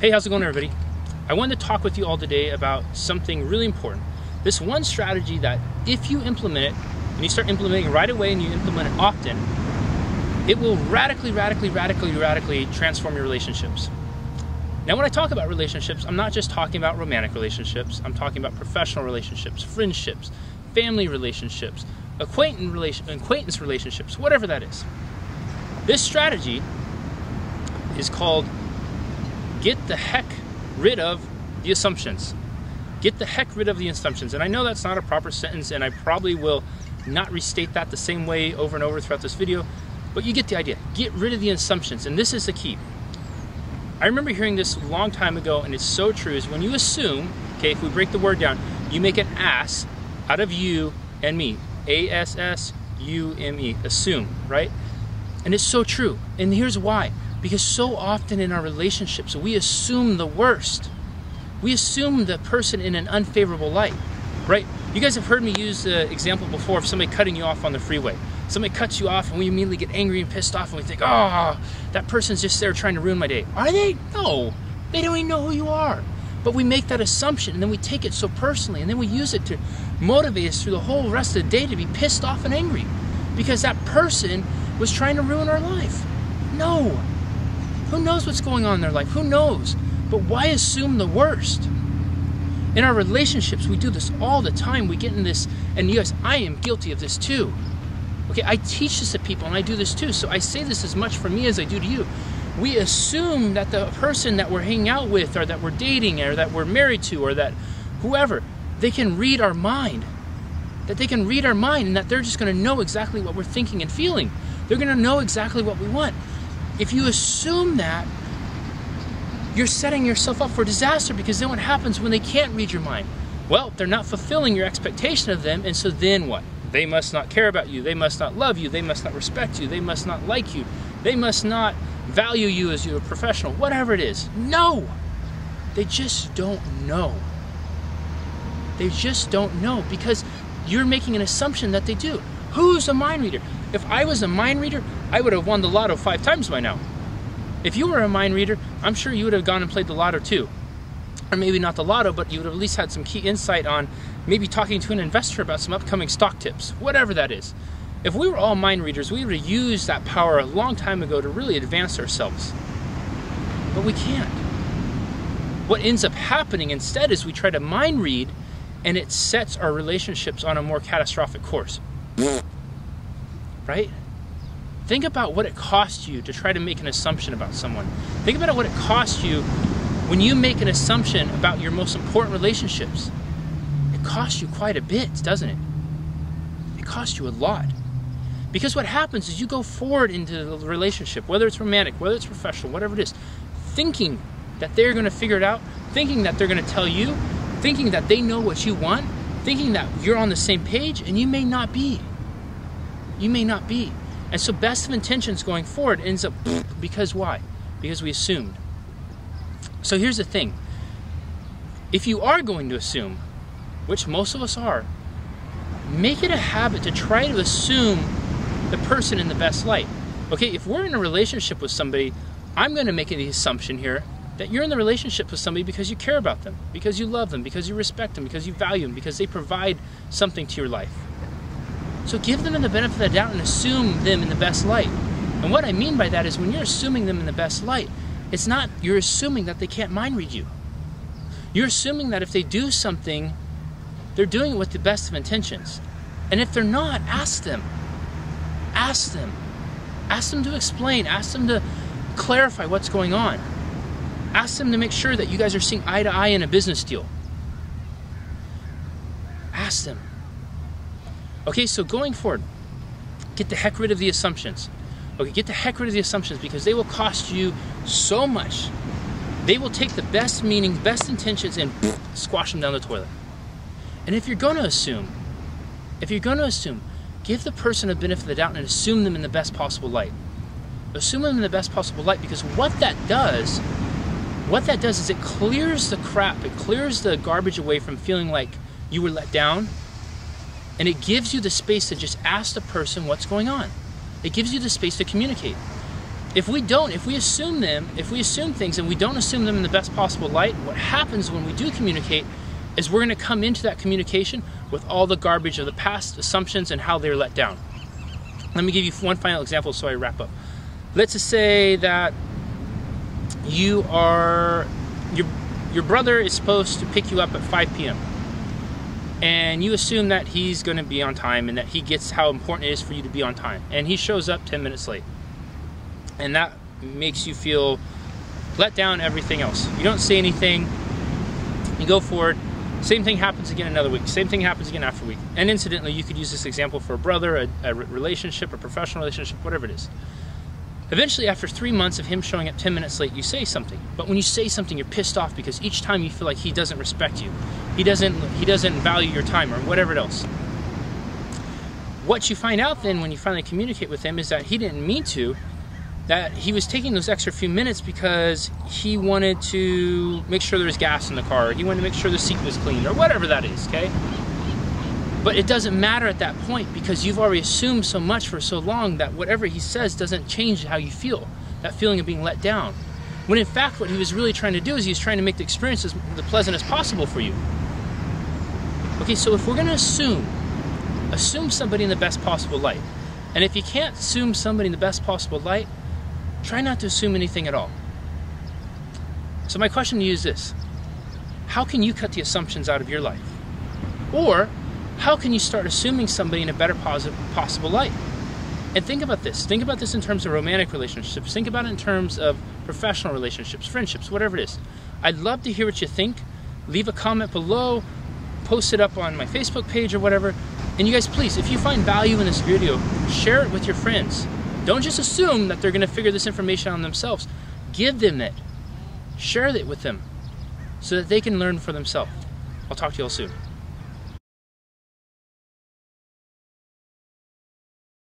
Hey, how's it going, everybody? I wanted to talk with you all today about something really important. This one strategy that if you implement it, and you start implementing right away and you implement it often, it will radically transform your relationships. Now, when I talk about relationships, I'm not just talking about romantic relationships. I'm talking about professional relationships, friendships, family relationships, acquaintance relationships, whatever that is. This strategy is called get the heck rid of the assumptions. Get the heck rid of the assumptions. And I know that's not a proper sentence, and I probably will not restate that the same way over and over throughout this video, but you get the idea. Get rid of the assumptions, and this is the key. I remember hearing this a long time ago, and it's so true, is when you assume, okay, if we break the word down, you make an ass out of you and me. A-S-S-U-M-E, assume, right? And it's so true, and here's why. Because so often in our relationships, we assume the worst. We assume the person in an unfavorable light, right? You guys have heard me use the example before of somebody cutting you off on the freeway. Somebody cuts you off and we immediately get angry and pissed off and we think, oh, that person's just there trying to ruin my day. Are they? No, they don't even know who you are. But we make that assumption and then we take it so personally and then we use it to motivate us through the whole rest of the day to be pissed off and angry because that person was trying to ruin our life. No. Who knows what's going on in their life? Who knows? But why assume the worst? In our relationships, we do this all the time. We get in this, and you guys, I am guilty of this too. Okay, I teach this to people, and I do this too. So I say this as much for me as I do to you. We assume that the person that we're hanging out with, or that we're dating, or that we're married to, or that whoever, they can read our mind. That they can read our mind, and that they're just going to know exactly what we're thinking and feeling. They're going to know exactly what we want. If you assume that, you're setting yourself up for disaster, because then what happens when they can't read your mind? Well, they're not fulfilling your expectation of them, and so then what? They must not care about you. They must not love you. They must not respect you. They must not like you. They must not value you as you're a professional, whatever it is. No! They just don't know. They just don't know because you're making an assumption that they do. Who's a mind reader? If I was a mind reader, I would have won the lotto 5 times by now. If you were a mind reader, I'm sure you would have gone and played the lotto too. Or maybe not the lotto, but you would have at least had some key insight on maybe talking to an investor about some upcoming stock tips, whatever that is. If we were all mind readers, we would have used that power a long time ago to really advance ourselves. But we can't. What ends up happening instead is we try to mind read, and it sets our relationships on a more catastrophic course. Right? Think about what it costs you to try to make an assumption about someone. Think about what it costs you when you make an assumption about your most important relationships. It costs you quite a bit, doesn't it? It costs you a lot. Because what happens is you go forward into the relationship, whether it's romantic, whether it's professional, whatever it is, thinking that they're going to figure it out, thinking that they're going to tell you, thinking that they know what you want, thinking that you're on the same page, and you may not be. You may not be. And so best of intentions going forward ends up, because why? Because we assumed. So here's the thing. If you are going to assume, which most of us are, make it a habit to try to assume the person in the best light. Okay, if we're in a relationship with somebody, I'm going to make the assumption here that you're in the relationship with somebody because you care about them, because you love them, because you respect them, because you value them, because they provide something to your life. So give them the benefit of the doubt and assume them in the best light. And what I mean by that is when you're assuming them in the best light, it's not you're assuming that they can't mind read you. You're assuming that if they do something, they're doing it with the best of intentions. And if they're not, ask them. Ask them. Ask them to explain. Ask them to clarify what's going on. Ask them to make sure that you guys are seeing eye to eye in a business deal. Ask them. Okay, so going forward, get the heck rid of the assumptions. Okay, get the heck rid of the assumptions because they will cost you so much. They will take the best meaning, best intentions, and squash them down the toilet. And if you're going to assume, give the person a benefit of the doubt and assume them in the best possible light. Assume them in the best possible light because what that does is it clears the crap, it clears the garbage away from feeling like you were let down. And it gives you the space to just ask the person what's going on. It gives you the space to communicate. If we assume things and we don't assume them in the best possible light, what happens when we do communicate is we're going to come into that communication with all the garbage of the past assumptions and how they're let down. Let me give you one final example so I wrap up. Let's just say that your brother is supposed to pick you up at 5 p.m. and you assume that he's going to be on time and that he gets how important it is for you to be on time, and he shows up 10 minutes late. And that makes you feel let down, everything else. You don't say anything, you go forward, same thing happens again another week, same thing happens again after a week. And incidentally, you could use this example for a brother, a relationship, a professional relationship, whatever it is. Eventually, after 3 months of him showing up 10 minutes late, you say something. But when you say something, you're pissed off because each time you feel like he doesn't respect you. He doesn't value your time or whatever else. What you find out then when you finally communicate with him is that he didn't mean to, that he was taking those extra few minutes because he wanted to make sure there was gas in the car, or he wanted to make sure the seat was clean, or whatever that is, okay? But it doesn't matter at that point because you've already assumed so much for so long that whatever he says doesn't change how you feel, that feeling of being let down. When in fact what he was really trying to do is he was trying to make the experience as pleasant as possible for you. Okay, so if we're going to assume somebody in the best possible light. And if you can't assume somebody in the best possible light, try not to assume anything at all. So my question to you is this: how can you cut the assumptions out of your life? Or how can you start assuming somebody in a better possible light? And think about this. Think about this in terms of romantic relationships. Think about it in terms of professional relationships, friendships, whatever it is. I'd love to hear what you think. Leave a comment below, post it up on my Facebook page or whatever. And you guys, please, if you find value in this video, share it with your friends. Don't just assume that they're going to figure this information out themselves. Give them it. Share it with them so that they can learn for themselves. I'll talk to you all soon.